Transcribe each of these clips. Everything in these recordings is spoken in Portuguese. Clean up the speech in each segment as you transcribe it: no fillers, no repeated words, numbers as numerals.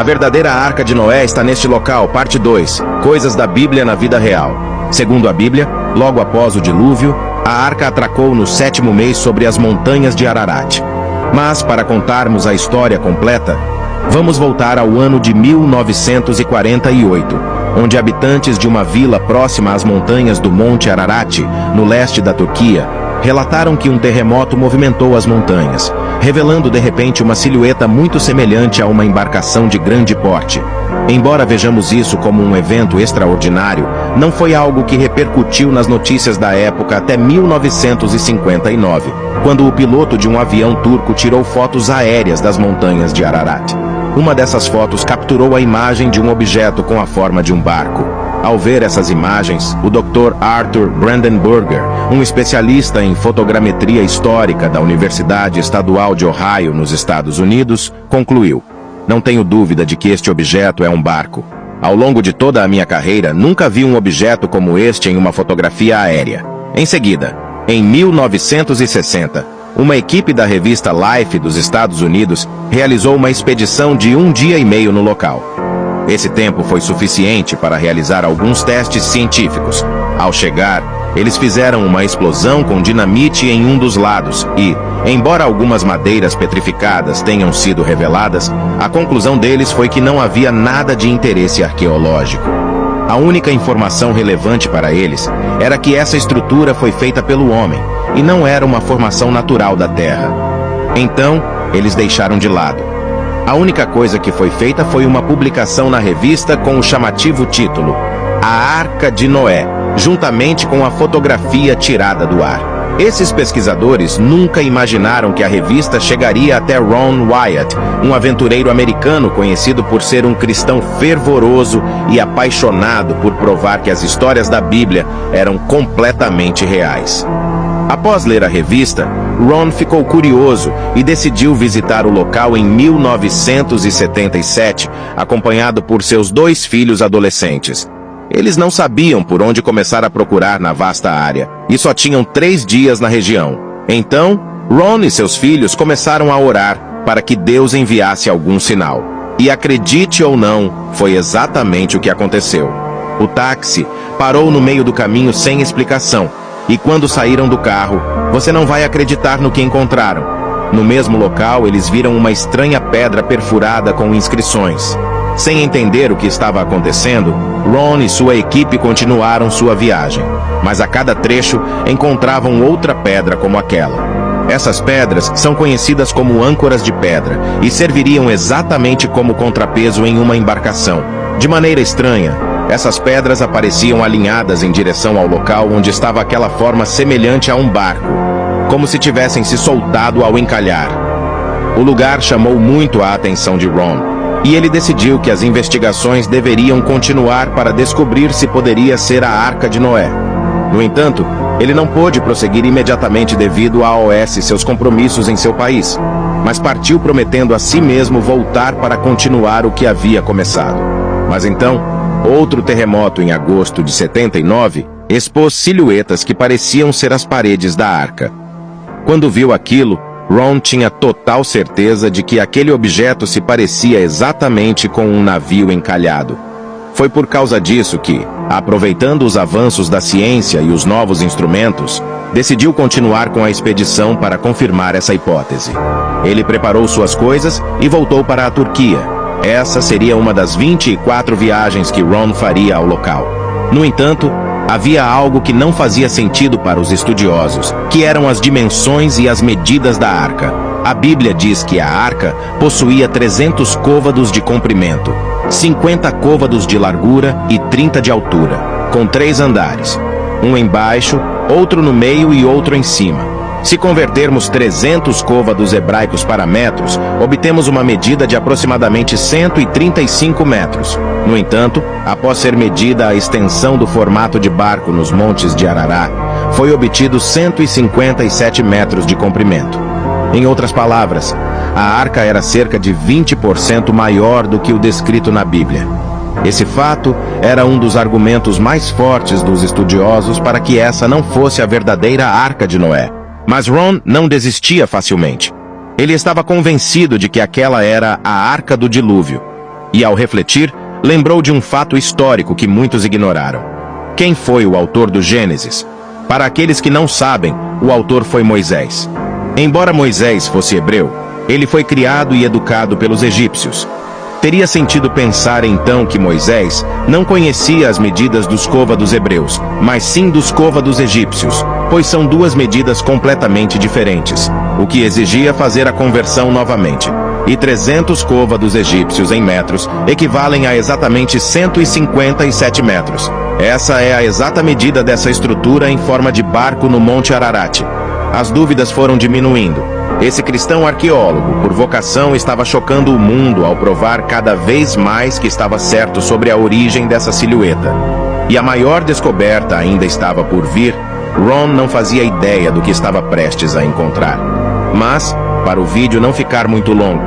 A verdadeira Arca de Noé está neste local, parte 2, Coisas da Bíblia na vida real. Segundo a Bíblia, logo após o dilúvio, a arca atracou no 7º mês sobre as montanhas de Ararat. Mas, para contarmos a história completa, vamos voltar ao ano de 1948, onde habitantes de uma vila próxima às montanhas do Monte Ararat, no leste da Turquia, relataram que um terremoto movimentou as montanhas, revelando de repente uma silhueta muito semelhante a uma embarcação de grande porte. Embora vejamos isso como um evento extraordinário, não foi algo que repercutiu nas notícias da época até 1959, quando o piloto de um avião turco tirou fotos aéreas das montanhas de Ararat. Uma dessas fotos capturou a imagem de um objeto com a forma de um barco. Ao ver essas imagens, o Dr. Arthur Brandenburger, um especialista em fotogrametria histórica da Universidade Estadual de Ohio, nos Estados Unidos, concluiu: "Não tenho dúvida de que este objeto é um barco. Ao longo de toda a minha carreira, nunca vi um objeto como este em uma fotografia aérea." Em seguida, em 1960, uma equipe da revista Life dos Estados Unidos realizou uma expedição de 1 dia e meio no local. Esse tempo foi suficiente para realizar alguns testes científicos. Ao chegar, eles fizeram uma explosão com dinamite em um dos lados e, embora algumas madeiras petrificadas tenham sido reveladas, a conclusão deles foi que não havia nada de interesse arqueológico. A única informação relevante para eles era que essa estrutura foi feita pelo homem e não era uma formação natural da Terra. Então, eles deixaram de lado. A única coisa que foi feita foi uma publicação na revista com o chamativo título A Arca de Noé, juntamente com a fotografia tirada do ar. Esses pesquisadores nunca imaginaram que a revista chegaria até Ron Wyatt, um aventureiro americano conhecido por ser um cristão fervoroso e apaixonado por provar que as histórias da Bíblia eram completamente reais. Após ler a revista, Ron ficou curioso e decidiu visitar o local em 1977, acompanhado por seus 2 filhos adolescentes. Eles não sabiam por onde começar a procurar na vasta área, e só tinham 3 dias na região. Então, Ron e seus filhos começaram a orar para que Deus enviasse algum sinal. E acredite ou não, foi exatamente o que aconteceu. O táxi parou no meio do caminho sem explicação, e quando saíram do carro, você não vai acreditar no que encontraram. No mesmo local, eles viram uma estranha pedra perfurada com inscrições. Sem entender o que estava acontecendo, Ron e sua equipe continuaram sua viagem, mas a cada trecho encontravam outra pedra como aquela. Essas pedras são conhecidas como âncoras de pedra e serviriam exatamente como contrapeso em uma embarcação. De maneira estranha, essas pedras apareciam alinhadas em direção ao local onde estava aquela forma semelhante a um barco, como se tivessem se soltado ao encalhar. O lugar chamou muito a atenção de Ron, e ele decidiu que as investigações deveriam continuar para descobrir se poderia ser a Arca de Noé. No entanto, ele não pôde prosseguir imediatamente devido a OS e seus compromissos em seu país, mas partiu prometendo a si mesmo voltar para continuar o que havia começado. Mas então, outro terremoto em agosto de 79 expôs silhuetas que pareciam ser as paredes da arca. Quando viu aquilo, Ron tinha total certeza de que aquele objeto se parecia exatamente com um navio encalhado. Foi por causa disso que, aproveitando os avanços da ciência e os novos instrumentos, decidiu continuar com a expedição para confirmar essa hipótese. Ele preparou suas coisas e voltou para a Turquia. Essa seria uma das 24 viagens que Ron faria ao local. No entanto, havia algo que não fazia sentido para os estudiosos, que eram as dimensões e as medidas da arca. A Bíblia diz que a arca possuía 300 côvados de comprimento, 50 côvados de largura e 30 de altura, com 3 andares, um embaixo, outro no meio e outro em cima. Se convertermos 300 côvados hebraicos para metros, obtemos uma medida de aproximadamente 135 metros. No entanto, após ser medida a extensão do formato de barco nos montes de Ararat, foi obtido 157 metros de comprimento. Em outras palavras, a arca era cerca de 20% maior do que o descrito na Bíblia. Esse fato era um dos argumentos mais fortes dos estudiosos para que essa não fosse a verdadeira Arca de Noé. Mas Ron não desistia facilmente. Ele estava convencido de que aquela era a Arca do Dilúvio. E ao refletir, lembrou de um fato histórico que muitos ignoraram. Quem foi o autor do Gênesis? Para aqueles que não sabem, o autor foi Moisés. Embora Moisés fosse hebreu, ele foi criado e educado pelos egípcios. Teria sentido pensar então que Moisés não conhecia as medidas dos côvados hebreus, mas sim dos côvados egípcios, pois são duas medidas completamente diferentes, o que exigia fazer a conversão novamente. E 300 côvados egípcios em metros equivalem a exatamente 157 metros. Essa é a exata medida dessa estrutura em forma de barco no Monte Ararat. As dúvidas foram diminuindo. Esse cristão arqueólogo, por vocação, estava chocando o mundo ao provar cada vez mais que estava certo sobre a origem dessa silhueta. E a maior descoberta ainda estava por vir. Ron não fazia ideia do que estava prestes a encontrar. Mas, para o vídeo não ficar muito longo,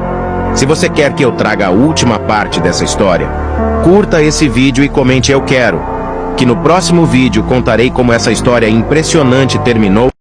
se você quer que eu traga a última parte dessa história, curta esse vídeo e comente "eu quero", que no próximo vídeo contarei como essa história impressionante terminou.